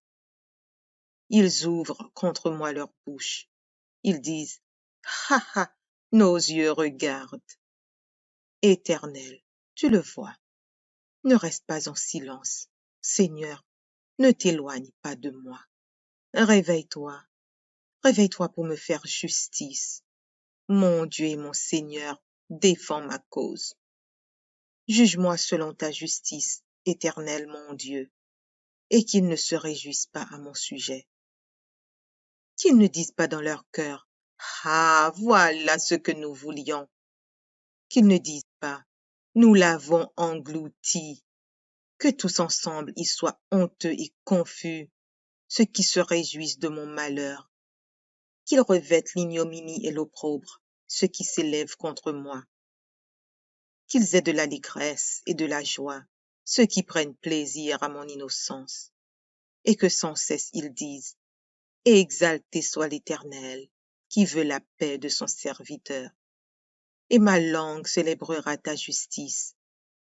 Ils ouvrent contre moi leur bouche. Ils disent, ha ha, nos yeux regardent. Éternel, tu le vois. Ne reste pas en silence. Seigneur, ne t'éloigne pas de moi. Réveille-toi, réveille-toi pour me faire justice. Mon Dieu et mon Seigneur, défends ma cause. Juge-moi selon ta justice, éternel mon Dieu, et qu'ils ne se réjouissent pas à mon sujet. Qu'ils ne disent pas dans leur cœur, ah, voilà ce que nous voulions. Qu'ils ne disent pas, nous l'avons englouti. Que tous ensemble ils soient honteux et confus, ceux qui se réjouissent de mon malheur. Qu'ils revêtent l'ignominie et l'opprobre, ceux qui s'élèvent contre moi. Qu'ils aient de l'allégresse et de la joie, ceux qui prennent plaisir à mon innocence, et que sans cesse ils disent, exalté soit l'Éternel, qui veut la paix de son serviteur. Et ma langue célébrera ta justice,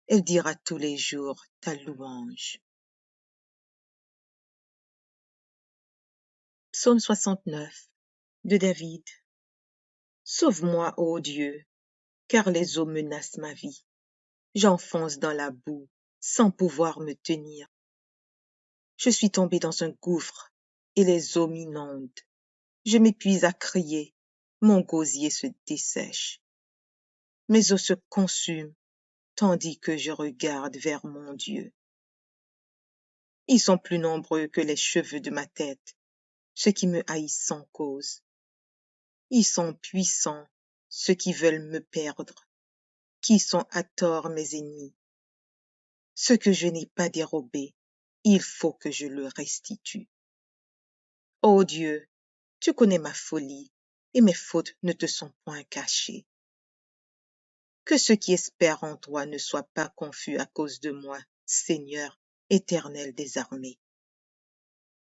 elle dira tous les jours ta louange. Psaume 69 de David. Sauve-moi, ô Dieu, car les eaux menacent ma vie. J'enfonce dans la boue, sans pouvoir me tenir. Je suis tombé dans un gouffre, et les eaux m'inondent. Je m'épuise à crier, mon gosier se dessèche. Mes os se consument, tandis que je regarde vers mon Dieu. Ils sont plus nombreux que les cheveux de ma tête, ceux qui me haïssent sans cause. Ils sont puissants, ceux qui veulent me perdre, qui sont à tort mes ennemis. Ce que je n'ai pas dérobé, il faut que je le restitue. Ô Dieu, tu connais ma folie, et mes fautes ne te sont point cachées. Que ceux qui espèrent en toi ne soient pas confus à cause de moi, Seigneur, Éternel des armées.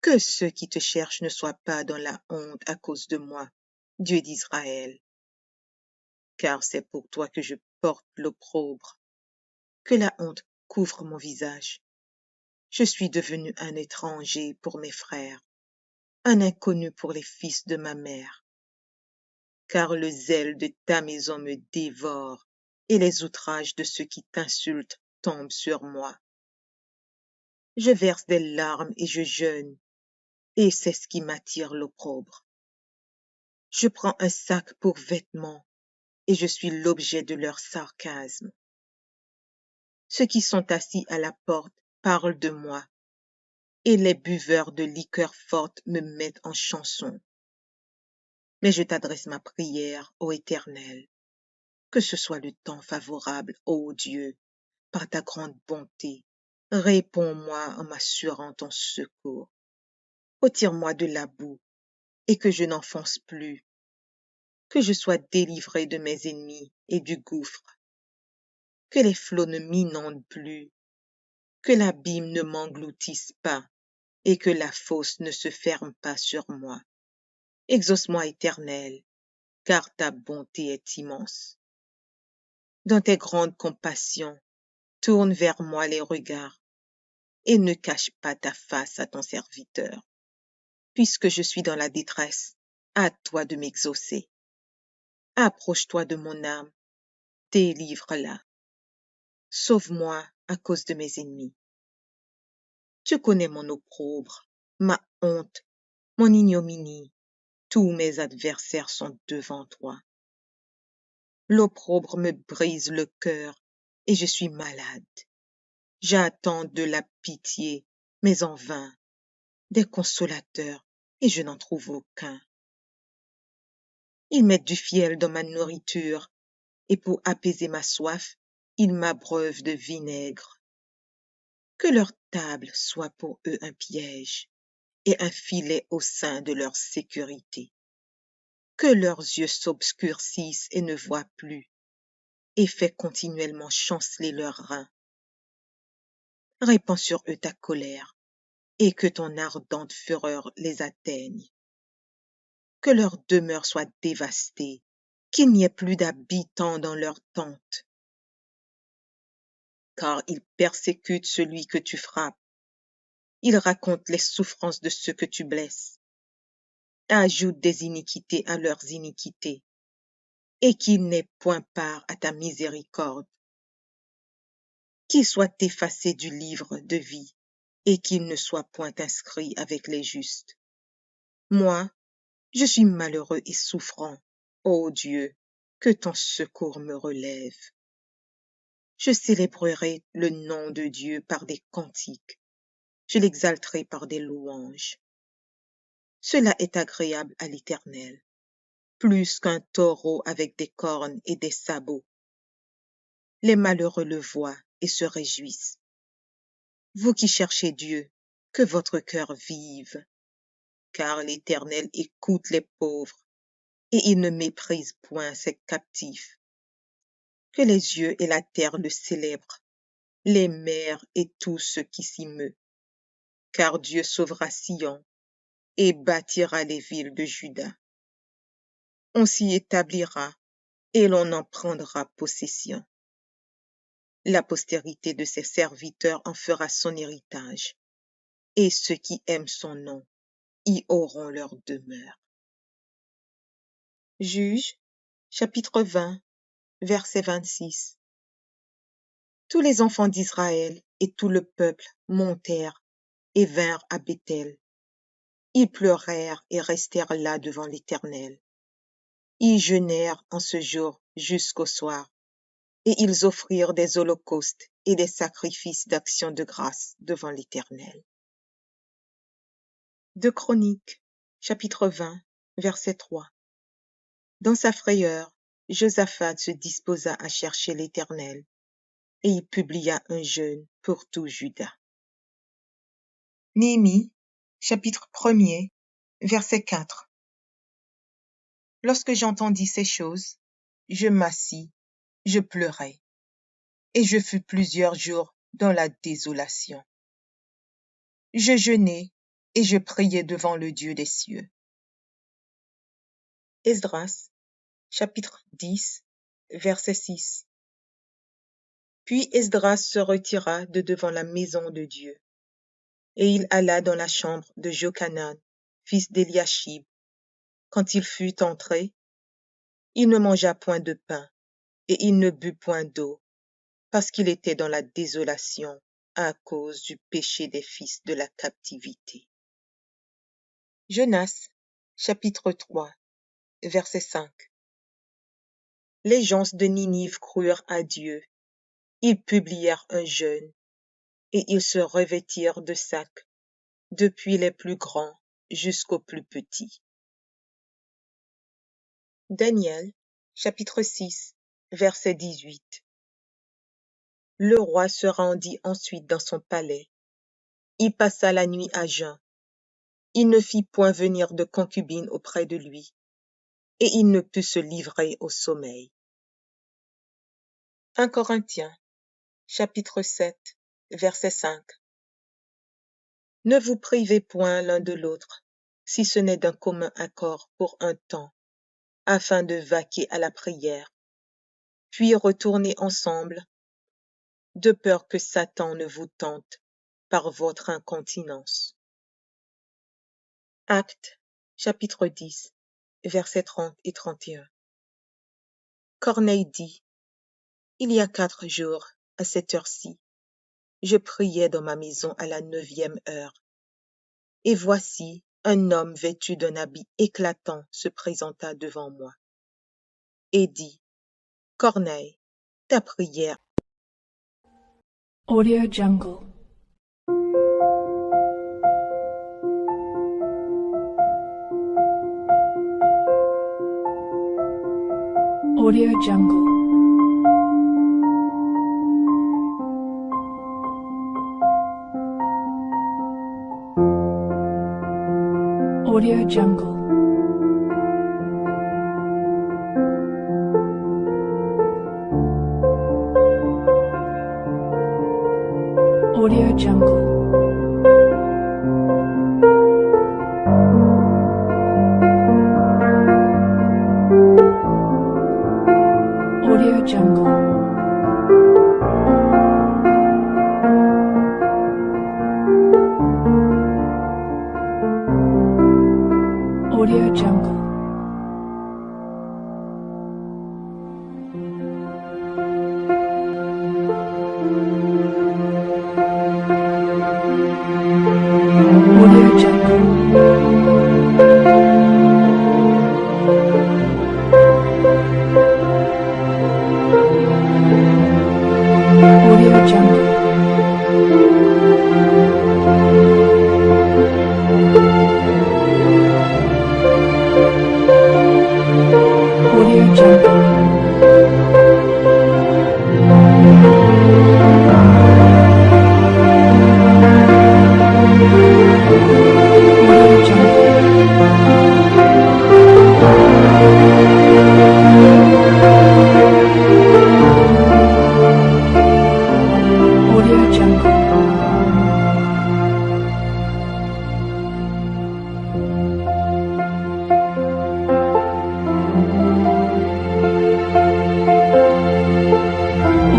Que ceux qui te cherchent ne soient pas dans la honte à cause de moi, Dieu d'Israël. Car c'est pour toi que je porte l'opprobre, que la honte couvre mon visage. Je suis devenu un étranger pour mes frères, un inconnu pour les fils de ma mère. Car le zèle de ta maison me dévore, et les outrages de ceux qui t'insultent tombent sur moi. Je verse des larmes et je jeûne, et c'est ce qui m'attire l'opprobre. Je prends un sac pour vêtements, et je suis l'objet de leur sarcasme. Ceux qui sont assis à la porte parlent de moi, et les buveurs de liqueurs fortes me mettent en chanson. Mais je t'adresse ma prière, ô Éternel, que ce soit le temps favorable, ô Dieu, par ta grande bonté. Réponds-moi en m'assurant ton secours. Retire-moi de la boue, et que je n'enfonce plus, que je sois délivré de mes ennemis et du gouffre, que les flots ne m'inondent plus, que l'abîme ne m'engloutisse pas, et que la fosse ne se ferme pas sur moi. Exauce-moi, Éternel, car ta bonté est immense. Dans tes grandes compassions, tourne vers moi les regards, et ne cache pas ta face à ton serviteur. Puisque je suis dans la détresse, à toi de m'exaucer. Approche-toi de mon âme, délivre-la. Sauve-moi à cause de mes ennemis. Tu connais mon opprobre, ma honte, mon ignominie. Tous mes adversaires sont devant toi. L'opprobre me brise le cœur et je suis malade. J'attends de la pitié, mais en vain, des consolateurs, et je n'en trouve aucun. Ils mettent du fiel dans ma nourriture, et pour apaiser ma soif, ils m'abreuvent de vinaigre. Que leur table soit pour eux un piège, et un filet au sein de leur sécurité. Que leurs yeux s'obscurcissent et ne voient plus, et fais continuellement chanceler leurs reins. Répands sur eux ta colère, et que ton ardente fureur les atteigne. Que leur demeure soit dévastée, qu'il n'y ait plus d'habitants dans leurs tentes. Car ils persécutent celui que tu frappes. Ils racontent les souffrances de ceux que tu blesses. Ajoute des iniquités à leurs iniquités, et qu'ils n'aient point part à ta miséricorde. qu'il soit effacé du livre de vie et qu'il ne soit point inscrit avec les justes. Moi, je suis malheureux et souffrant. Ô Dieu, que ton secours me relève. Je célébrerai le nom de Dieu par des cantiques. Je l'exalterai par des louanges. Cela est agréable à l'Éternel, plus qu'un taureau avec des cornes et des sabots. Les malheureux le voient et se réjouissent. Vous qui cherchez Dieu, que votre cœur vive, car l'Éternel écoute les pauvres et il ne méprise point ses captifs. Que les yeux et la terre le célèbrent, les mers et tout ce qui s'y meut, car Dieu sauvera Sion et bâtira les villes de Juda. On s'y établira et l'on en prendra possession. La postérité de ses serviteurs en fera son héritage, et ceux qui aiment son nom y auront leur demeure. Juges, chapitre 20, verset 26. Tous les enfants d'Israël et tout le peuple montèrent et vinrent à Béthel. Ils pleurèrent et restèrent là devant l'Éternel. Ils jeûnèrent en ce jour jusqu'au soir, et ils offrirent des holocaustes et des sacrifices d'action de grâce devant l'Éternel. 2 Chroniques, chapitre 20, verset 3. Dans sa frayeur, Josaphat se disposa à chercher l'Éternel, et il publia un jeûne pour tout Juda. Néhémie, chapitre 1er, verset 4. Lorsque j'entendis ces choses, je m'assis, je pleurai, et je fus plusieurs jours dans la désolation. Je jeûnai et je priai devant le Dieu des cieux. Esdras, chapitre 10, verset 6. Puis Esdras se retira de devant la maison de Dieu, et il alla dans la chambre de Jochanan, fils d'Eliashib. Quand il fut entré, il ne mangea point de pain, et il ne but point d'eau, parce qu'il était dans la désolation à cause du péché des fils de la captivité. Jonas, chapitre 3, verset 5. Les gens de Ninive crurent à Dieu. Ils publièrent un jeûne, et ils se revêtirent de sacs, depuis les plus grands jusqu'aux plus petits. Daniel, chapitre 6, verset 18. Le roi se rendit ensuite dans son palais. Il passa la nuit à jeun. Il ne fit point venir de concubine auprès de lui, et il ne put se livrer au sommeil. 1 Corinthiens, chapitre 7, verset 5. Ne vous privez point l'un de l'autre, si ce n'est d'un commun accord pour un temps, afin de vaquer à la prière, puis retourner ensemble, de peur que Satan ne vous tente par votre incontinence. Actes, chapitre 10, versets 30 et 31. Corneille dit, il y a 4 jours, à cette heure-ci, je priais dans ma maison à la 9e heure. Et voici, un homme vêtu d'un habit éclatant se présenta devant moi et dit, Corneille, ta prière. Audio Jungle. Audio Jungle. Audio Jungle. Audio Jungle. Audio Jungle. Audio Jungle. Audio Jungle. Audio Jungle. Audio Jungle.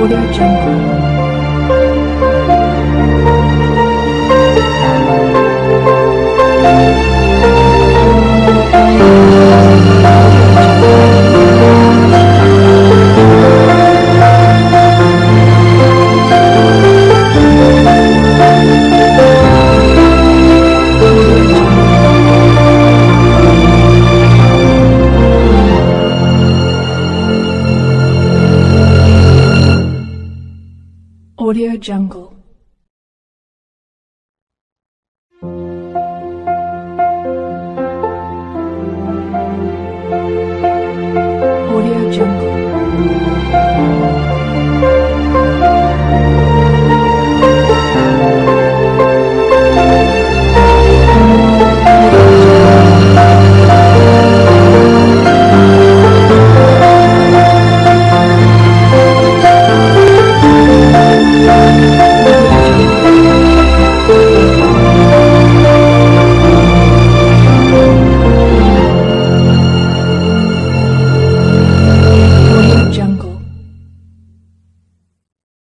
Audio Jungle. Audio Jungle. Audio Jungle.